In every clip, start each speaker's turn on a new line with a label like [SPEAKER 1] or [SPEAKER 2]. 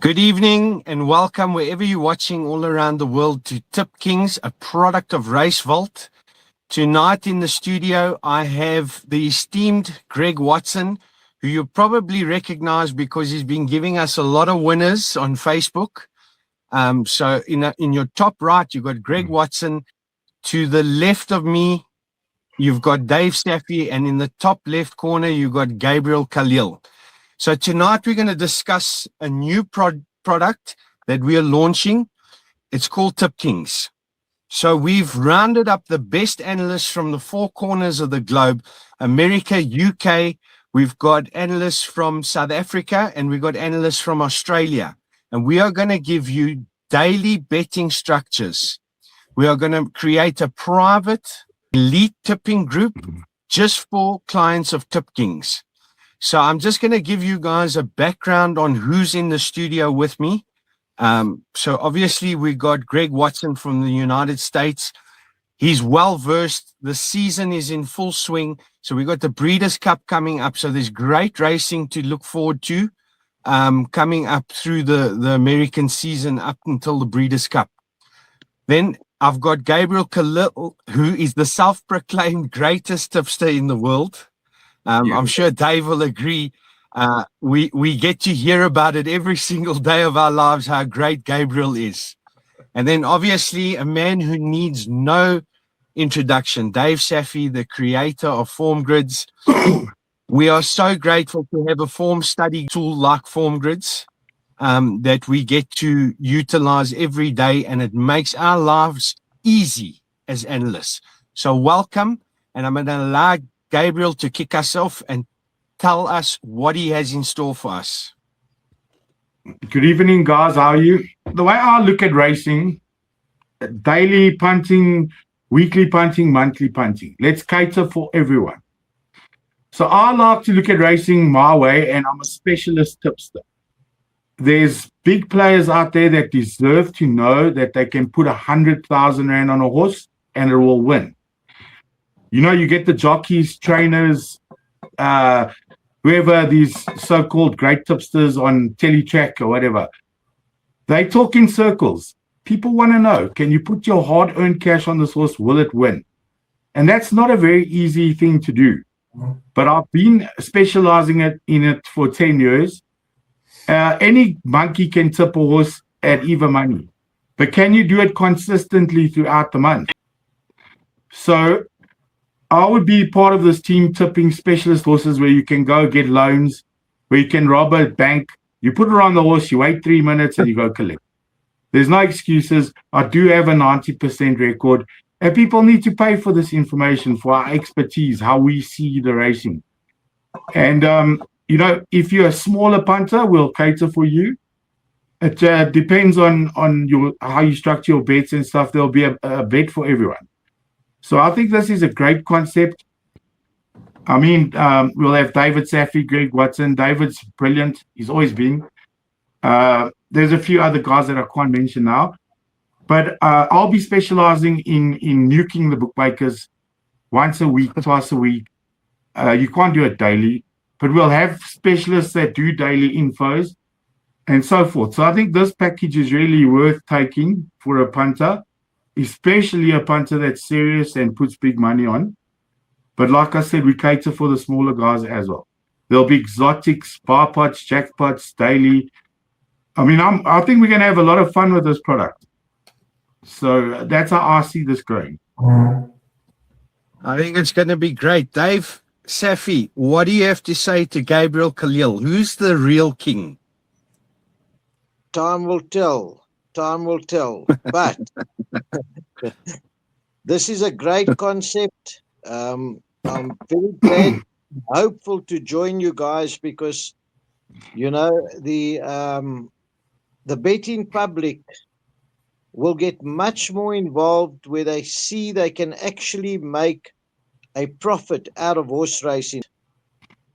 [SPEAKER 1] Good evening and welcome wherever you're watching all around the world to Tip Kings, a product of Race Vault. Tonight in the studio, I have the esteemed Greg Watson, who you probably recognize because he's been giving us a lot of winners on Facebook. So in your top right, you've got Greg Watson. To the left of me, you've got Dave Safi, and in the top left corner, you've got Gabriel Khalil. So tonight we're going to discuss a new product that we are launching. It's called Tip Kings. So we've rounded up the best analysts from the four corners of the globe, America, UK. We've got analysts from South Africa and we've got analysts from Australia. And we are going to give you daily betting structures. We are going to create a private elite tipping group just for clients of Tip Kings. So I'm just going to give you guys a background on who's in the studio with me. So obviously we got Greg Watson from the United States. He's well-versed. The season is in full swing. So we got the Breeders' Cup coming up. So there's great racing to look forward to coming up through the American season up until the Breeders' Cup. Then I've got Gabriel Khalil, who is the self-proclaimed greatest tipster in the world. I'm sure Dave will agree. We get to hear about it every single day of our lives, how great Gabriel is. And then obviously a man who needs no introduction, Dave Safi, the creator of Form Grids. We are so grateful to have a form study tool like Form Grids that we get to utilize every day, and it makes our lives easy as analysts. So welcome, and I'm going to allow Gabriel to kick us off and tell us what he has in store for us.
[SPEAKER 2] Good evening, guys. How are you? The way I look at racing, daily punting, weekly punting, monthly punting. Let's cater for everyone. So I like to look at racing my way, and I'm a specialist tipster. There's big players out there that deserve to know that they can put 100,000 Rand on a horse and it will win. You know, you get the jockeys, trainers, whoever, these so-called great tipsters on Teletrack or whatever. They talk in circles. People want to know, can you put your hard-earned cash on this horse? Will it win? And that's not a very easy thing to do. But I've been specializing in it for 10 years. Any monkey can tip a horse at even money. But can you do it consistently throughout the month? So I would be part of this team tipping specialist horses where you can go get loans, where you can rob a bank. You put it on the horse, you wait 3 minutes and you go collect. There's no excuses. I do have a 90% record. And people need to pay for this information, for our expertise, how we see the racing. And, you know, if you're a smaller punter, we'll cater for you. It depends on how you structure your bets and stuff. There'll be a bet for everyone. So I think this is a great concept. I mean, we'll have David Safi, Greg Watson. David's brilliant. He's always been. There's a few other guys that I can't mention now. But I'll be specializing in nuking the bookmakers once a week, twice a week. You can't do it daily. But we'll have specialists that do daily infos and so forth. So I think this package is really worth taking for a punter, especially a punter that's serious and puts big money on. But like I said, we cater for the smaller guys as well. There'll be exotics, bar pots, jackpots, daily. I mean, I think we're going to have a lot of fun with this product. So that's how I see this growing.
[SPEAKER 1] I think it's going to be great. Dave Safi, what do you have to say to Gabriel Khalil? Who's the real king?
[SPEAKER 3] Time will tell. Time will tell. But this is a great concept. I'm very glad, hopeful to join you guys because, you know, the betting public will get much more involved where they see they can actually make a profit out of horse racing.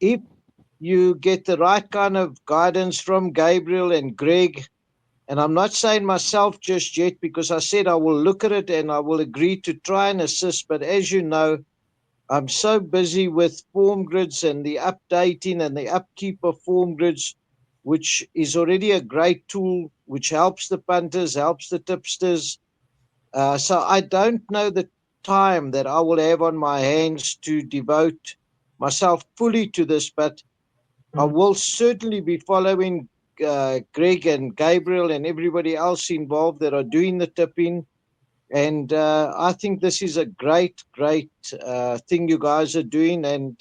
[SPEAKER 3] If you get the right kind of guidance from Gabriel and Greg, and I'm not saying myself just yet because I said I will look at it and I will agree to try and assist, but as you know, I'm so busy with Form Grids and the updating and the upkeep of Form Grids which is already a great tool, which helps the punters, helps the tipsters. So I don't know the time that I will have on my hands to devote myself fully to this, but I will certainly be following Greg and Gabriel and everybody else involved that are doing the tipping. And I think this is a great thing you guys are doing, and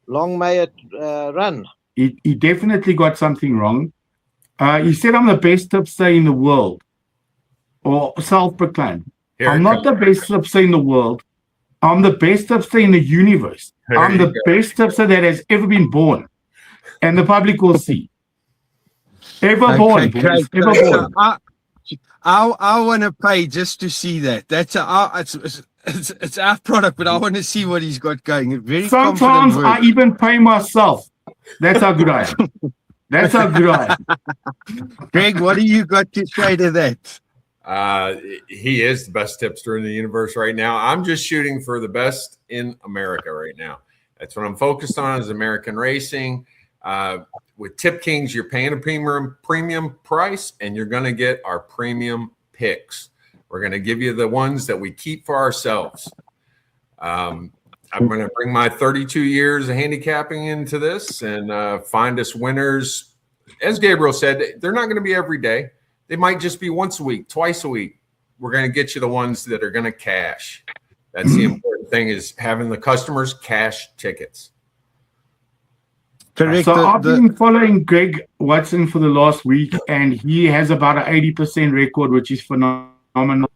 [SPEAKER 3] long may it run.
[SPEAKER 2] He definitely got something wrong. He said I'm the best tipster in the world, or self-proclaimed. I'm not the best tipster in the world. I'm the best tipster in the universe. I'm the best tipster that has ever been born. And the public will see. Ever born.
[SPEAKER 1] Great.
[SPEAKER 2] Ever born.
[SPEAKER 1] I want to pay just to see that. That's it's our product, but I want to see what he's got going. Very
[SPEAKER 2] Sometimes I even pay myself. That's how good I am. That's how good I am.
[SPEAKER 1] Greg, what do you got to say to that?
[SPEAKER 4] He is the best tipster in the universe right now. I'm just shooting for the best in America right now. That's what I'm focused on, is American racing. With Tip Kings, you're paying a premium price, and you're going to get our premium picks. We're going to give you the ones that we keep for ourselves. I'm going to bring my 32 years of handicapping into this and find us winners. As Gabriel said, they're not going to be every day. They might just be once a week, twice a week. We're going to get you the ones that are going to cash. That's the important thing, is having the customers cash tickets.
[SPEAKER 1] Correct.
[SPEAKER 2] So I've been following Greg Watson for the last week, and he has about an 80% record, which is phenomenal.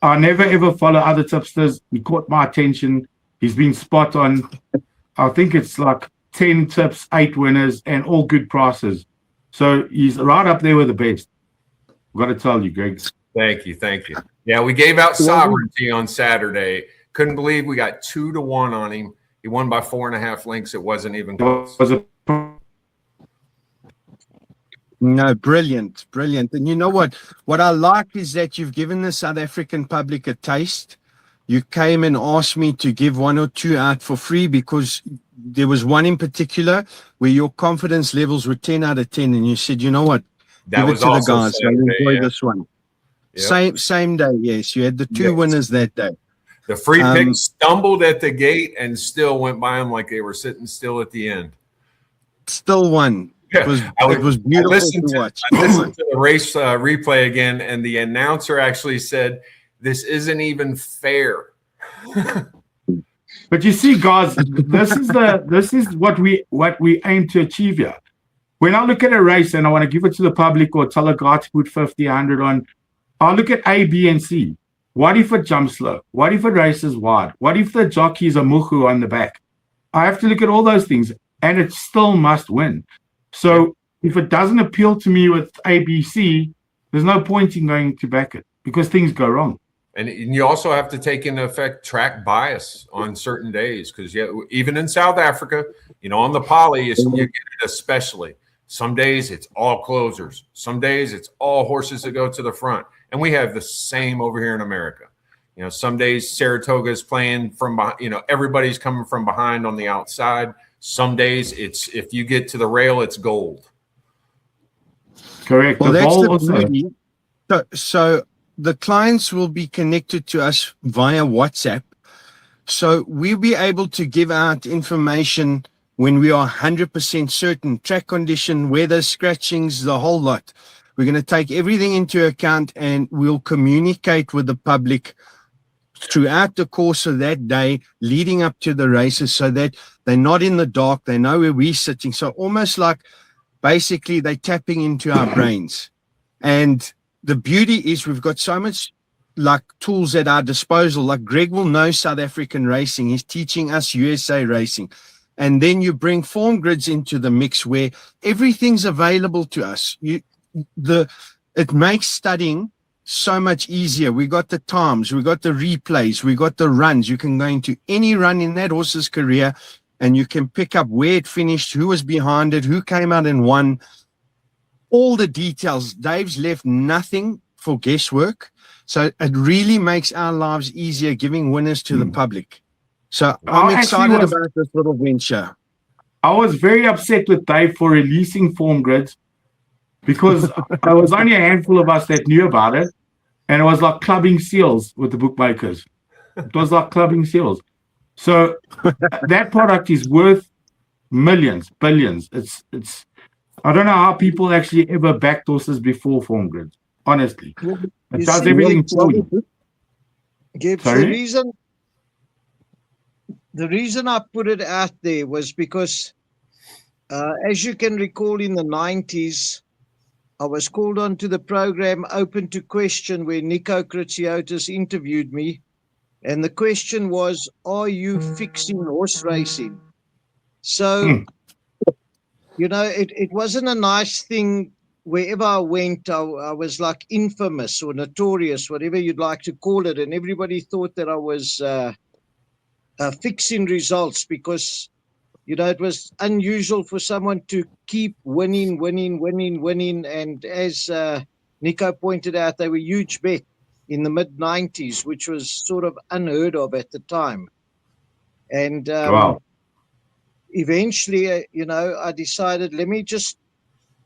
[SPEAKER 2] I never ever follow other tipsters. He caught my attention. He's been spot on. I think it's like 10 tips, 8 winners, and all good prices. So he's right up there with the best. I've got to tell you, Greg.
[SPEAKER 4] Thank you. Yeah, we gave out Sovereignty on Saturday. Couldn't believe we got 2-1 on him. He won by 4.5 links. It wasn't even close.
[SPEAKER 1] No, brilliant. And you know what? What I like is that you've given the South African public a taste. You came and asked me to give 1 or 2 out for free, because there was one in particular where your confidence levels were 10 out of 10, and you said, you know what?
[SPEAKER 4] That
[SPEAKER 1] Give
[SPEAKER 4] was
[SPEAKER 1] it to the
[SPEAKER 4] also
[SPEAKER 1] guys. They'll enjoy this one.
[SPEAKER 4] Yep.
[SPEAKER 1] Same day, yes. You had the 2 winners that day.
[SPEAKER 4] The free pick stumbled at the gate and still went by them like they were sitting still at the end.
[SPEAKER 1] Still won. It was beautiful to watch.
[SPEAKER 4] I listened to the race replay again, and the announcer actually said, "This isn't even fair."
[SPEAKER 2] But you see, guys, this is what we aim to achieve here. When I look at a race and I want to give it to the public or tell a guy to put 50, 100 on, I look at A, B, and C. What if it jumps slow? What if it races wide? What if the jockey is a muhu on the back? I have to look at all those things, and it still must win. So if it doesn't appeal to me with ABC, there's no point in going to back it, because things go wrong.
[SPEAKER 4] And you also have to take into effect track bias on certain days, because even in South Africa, on the poly, you get it especially. Some days it's all closers. Some days it's all horses that go to the front. And we have the same over here in America. Some days Saratoga is playing from behind, everybody's coming from behind on the outside. Some days it's, if you get to the rail, it's gold.
[SPEAKER 2] Correct.
[SPEAKER 1] Well, that's the beauty. So the clients will be connected to us via WhatsApp. So we'll be able to give out information when we are 100% certain, track condition, weather, scratchings, the whole lot. We're going to take everything into account, and we'll communicate with the public throughout the course of that day leading up to the races, so that they're not in the dark. They know where we're sitting. So almost like basically they're tapping into our brains. And the beauty is we've got so much like tools at our disposal. Like Greg will know South African racing. He's teaching us USA racing. And then you bring form grids into the mix where everything's available to us. It makes studying so much easier. We got the times, we got the replays, we got the runs. You can go into any run in that horse's career and you can pick up where it finished, who was behind it, who came out and won. All the details. Dave's left nothing for guesswork. So it really makes our lives easier giving winners to the public. So I'm excited about this little venture.
[SPEAKER 2] I was very upset with Dave for releasing form grids because there was only a handful of us that knew about it, and it was like clubbing seals with the bookmakers. It was like clubbing seals. So that product is worth millions, billions. It's. I don't know how people actually ever backed horses before form grids. Honestly, it
[SPEAKER 3] You
[SPEAKER 2] does
[SPEAKER 3] see,
[SPEAKER 2] everything
[SPEAKER 3] Gibbs,
[SPEAKER 2] for you.
[SPEAKER 3] Gibbs,
[SPEAKER 2] Sorry?
[SPEAKER 3] the reason I put it out there was because, as you can recall, in the 90s, I was called onto the program Open to Question, where Nico Kritsiotis interviewed me. And the question was, are you fixing horse racing? So, it wasn't a nice thing. Wherever I went, I was like infamous or notorious, whatever you'd like to call it. And everybody thought that I was fixing results because, it was unusual for someone to keep winning. And as Nico pointed out, they were huge bet in the mid 90s, which was sort of unheard of at the time. And
[SPEAKER 2] Wow.
[SPEAKER 3] eventually, I decided, let me just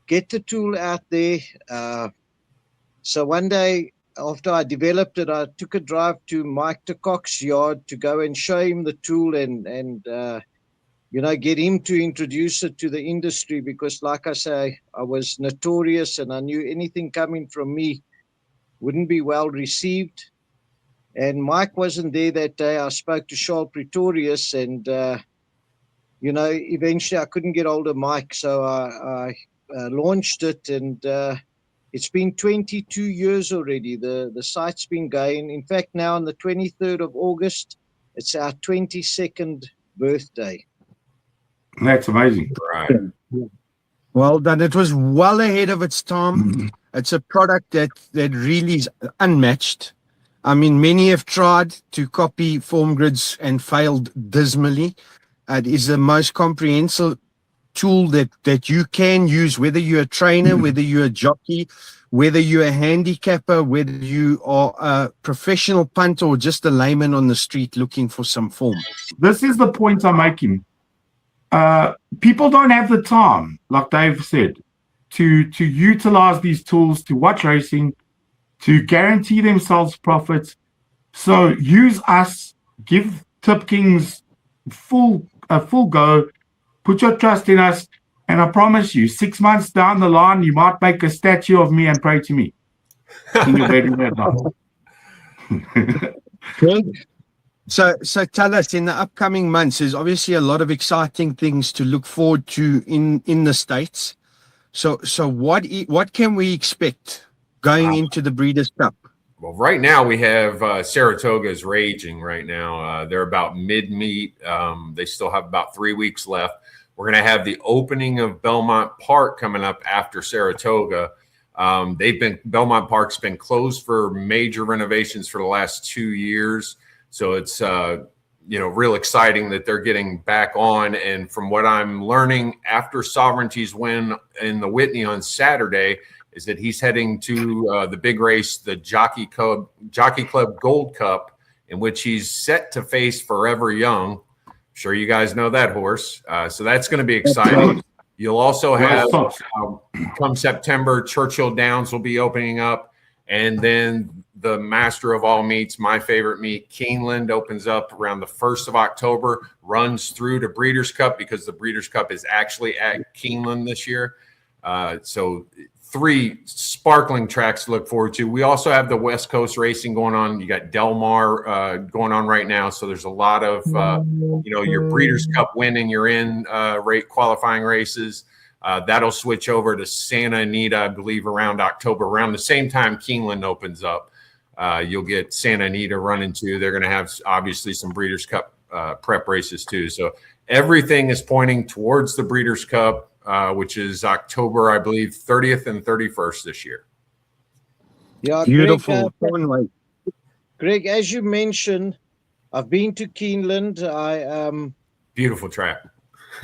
[SPEAKER 3] get the tool out there. So one day after I developed it, I took a drive to Mike de Kock's yard to go and show him the tool and get him to introduce it to the industry, because like I say, I was notorious and I knew anything coming from me wouldn't be well received. And Mike wasn't there that day. I spoke to Charles Pretorius and, eventually I couldn't get hold of Mike. So I launched it, and it's been 22 years already. The site's been going. In fact, now on the 23rd of August, it's our 22nd birthday.
[SPEAKER 2] That's amazing.
[SPEAKER 4] Right.
[SPEAKER 1] Well done. It was well ahead of its time. It's a product that really is unmatched. I mean, many have tried to copy form grids and failed dismally. It is the most comprehensive tool that you can use, whether you're a trainer, whether you're a jockey, whether you're a handicapper, whether you are a professional punter or just a layman on the street looking for some form.
[SPEAKER 2] This is the point I'm making. People don't have the time, like Dave said, to utilize these tools, to watch racing, to guarantee themselves profits. So use us, give Tip Kings a full go, put your trust in us, and I promise you, 6 months down the line, you might make a statue of me and pray to me in your bedroom at night.
[SPEAKER 1] So tell us, in the upcoming months, there's obviously a lot of exciting things to look forward to in the States. So what can we expect going into the Breeders' Cup?
[SPEAKER 4] Well, right now we have Saratoga is raging right now. They're about mid-meet. They still have about 3 weeks left. We're going to have the opening of Belmont Park coming up after Saratoga. Belmont Park's been closed for major renovations for the last 2 years. So it's, real exciting that they're getting back on. And from what I'm learning after Sovereignty's win in the Whitney on Saturday, is that he's heading to the big race, the Jockey Club Gold Cup, in which he's set to face Forever Young. I'm sure you guys know that horse. So that's going to be exciting. You'll also have, come September, Churchill Downs will be opening up. And then the master of all meets, my favorite meet, Keeneland, opens up around the 1st of October, runs through to Breeders' Cup, because the Breeders' Cup is actually at Keeneland this year. So 3 sparkling tracks to look forward to. We also have the West Coast racing going on. You got Del Mar going on right now. So there's a lot of, your Breeders' Cup win and you're in qualifying races. That'll switch over to Santa Anita, I believe, around October, around the same time Keeneland opens up. You'll get Santa Anita running too. They're going to have obviously some Breeders' Cup prep races too. So everything is pointing towards the Breeders' Cup, which is October, I believe, 30th and 31st this year.
[SPEAKER 3] Yeah,
[SPEAKER 1] Beautiful.
[SPEAKER 3] Greg, as you mentioned, I've been to Keeneland.
[SPEAKER 4] Beautiful track.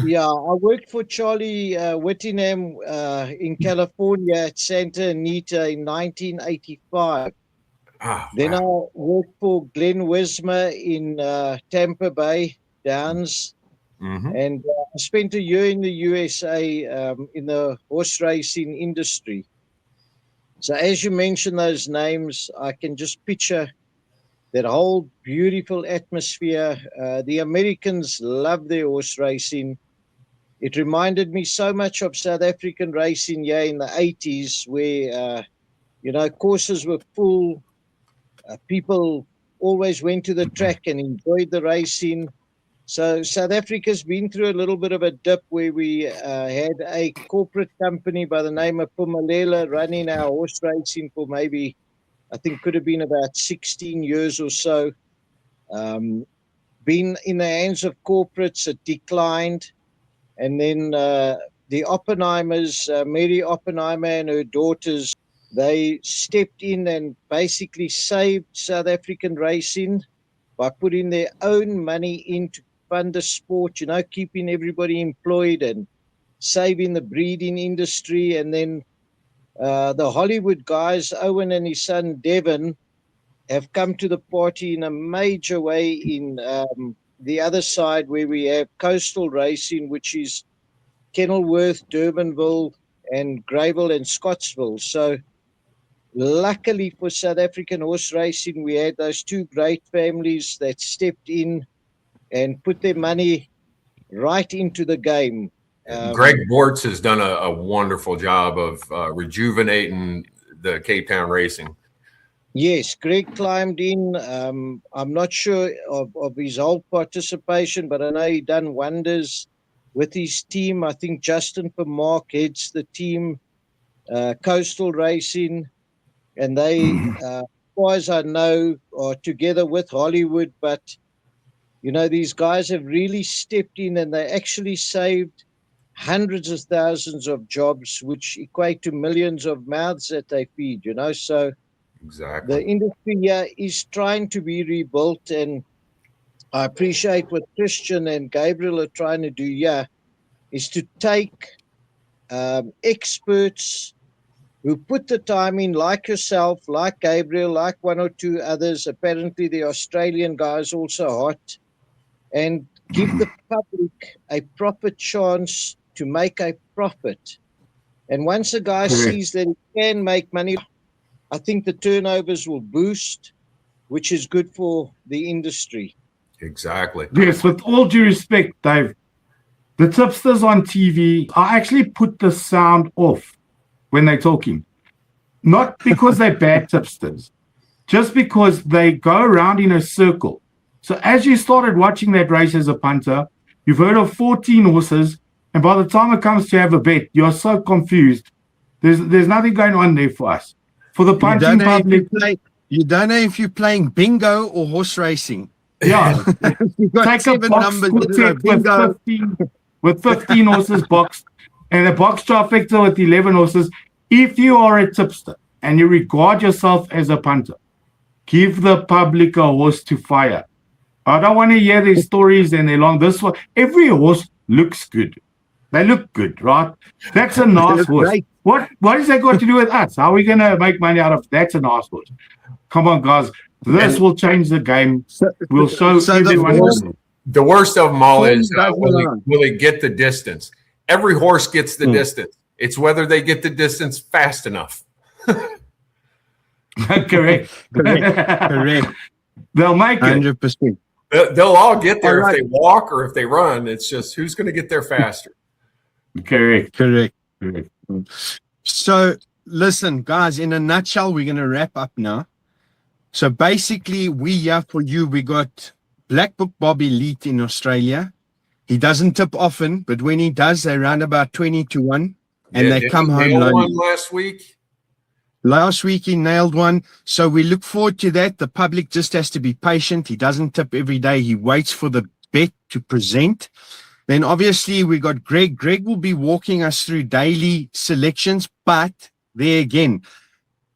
[SPEAKER 3] Yeah, I worked for Charlie Whittingham in California at Santa Anita in 1985. Then
[SPEAKER 4] Wow.
[SPEAKER 3] I worked for Glenn Wismer in Tampa Bay Downs.
[SPEAKER 4] Mhm.
[SPEAKER 3] And I spent a year in the USA in the horse racing industry. So as you mention those names, I can just picture that whole beautiful atmosphere. The Americans love their horse racing. It reminded me so much of South African racing here in the 80s, where, courses were full. People always went to the track and enjoyed the racing. So South Africa's been through a little bit of a dip where we had a corporate company by the name of Pumalela running our horse racing for maybe, I think could have been about 16 years or so. Been in the hands of corporates, it declined. And then the Oppenheimers, Mary Oppenheimer and her daughters, they stepped in and basically saved South African racing by putting their own money into fund the sport, keeping everybody employed and saving the breeding industry. And then the Hollywood guys, Owen and his son Devon, have come to the party in a major way in the other side where we have coastal racing, which is Kenilworth, Durbanville, and Greyville and Scottsville. So luckily for South African horse racing, we had those two great families that stepped in and put their money right into the game.
[SPEAKER 4] Greg Bortz has done a wonderful job of rejuvenating the Cape Town racing.
[SPEAKER 3] Yes, Greg climbed in. I'm not sure of his whole participation, but I know he done wonders with his team. I think Justin Vermaak heads the team, Coastal Racing, and they, as far as I know, are together with Hollywood. But, these guys have really stepped in and they actually saved hundreds of thousands of jobs, which equate to millions of mouths that they feed, So
[SPEAKER 4] Exactly.
[SPEAKER 3] the industry here is trying to be rebuilt, and I appreciate what Christian and Gabriel are trying to do here, is to take experts who put the time in, like yourself, like Gabriel, like one or two others. Apparently the Australian guy is also hot, and give the public a proper chance to make a profit. And once a guy sees that he can make money, I think the turnovers will boost, which is good for the industry.
[SPEAKER 4] Exactly.
[SPEAKER 2] Yes, with all due respect, Dave, the tipsters on TV, I actually put the sound off when they're talking. Not because they're bad tipsters, just because they go around in a circle. So as you started watching that race as a punter, you've heard of 14 horses, and by the time it comes to have a bet, you're so confused. There's nothing going on there for us. For the punting public,
[SPEAKER 1] you don't know if you're playing bingo or horse racing.
[SPEAKER 2] yeah,
[SPEAKER 1] You've got
[SPEAKER 2] take a
[SPEAKER 1] 7
[SPEAKER 2] box
[SPEAKER 1] numbers
[SPEAKER 2] quartet with 15 horses boxed and a box trifecta with 11 horses. If you are a tipster and you regard yourself as a punter, give the public a horse to fire. I don't want to hear their stories and their long. This one, every horse looks good. They look good, right? That's a nice horse.
[SPEAKER 1] Great.
[SPEAKER 2] What has that got to do with us? How are we going to make money out of that's a nice horse? Come on, guys. This will change the game. We'll show everyone.
[SPEAKER 4] The worst of them all is will they get the distance? Every horse gets the distance. It's whether they get the distance fast enough.
[SPEAKER 2] Correct. They'll make it.
[SPEAKER 1] 100%.
[SPEAKER 4] They'll all get there if they walk or if they run. It's just who's going to get there faster.
[SPEAKER 2] Correct.
[SPEAKER 1] So listen, guys, in a nutshell, we're going to wrap up now. So basically, we here for you, we got Black Book Bob Elite in Australia. He doesn't tip often, but when he does, they run about 20-1, and they come home lonely.
[SPEAKER 4] Last week.
[SPEAKER 1] Last week he nailed one. So we look forward to that. The public just has to be patient. He doesn't tip every day. He waits for the bet to present. Then obviously we got Greg. Greg will be walking us through daily selections, but there again,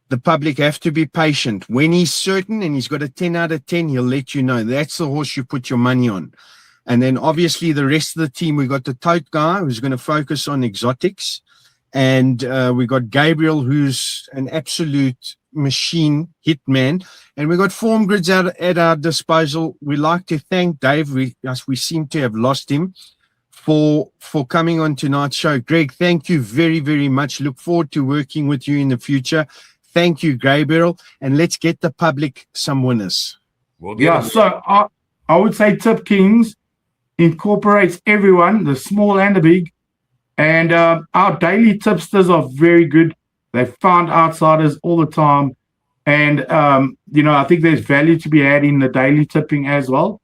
[SPEAKER 1] the public have to be patient. When he's certain and he's got a 10 out of 10, he'll let you know. That's the horse you put your money on. And then obviously the rest of the team, we got the tote guy who's going to focus on exotics. And we got Gabriel, who's an absolute machine hitman. And we got form grids at our disposal. We like to thank Dave. We seem to have lost him. for coming on tonight's show. Greg, thank you very, very much. Look forward to working with you in the future. Thank you, Gabriel. And let's get the public some winners.
[SPEAKER 4] We'll get
[SPEAKER 2] Yeah,
[SPEAKER 4] them.
[SPEAKER 2] so I would say Tip Kings incorporates everyone, the small and the big. And our daily tipsters are very good. They found outsiders all the time. And, I think there's value to be had in the daily tipping as well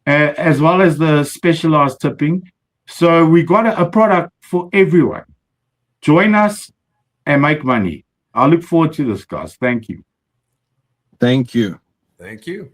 [SPEAKER 2] as the specialized tipping. So we got a product for everyone. Join us and make money. I look forward to this, guys. Thank you.
[SPEAKER 1] Thank you.
[SPEAKER 4] Thank you.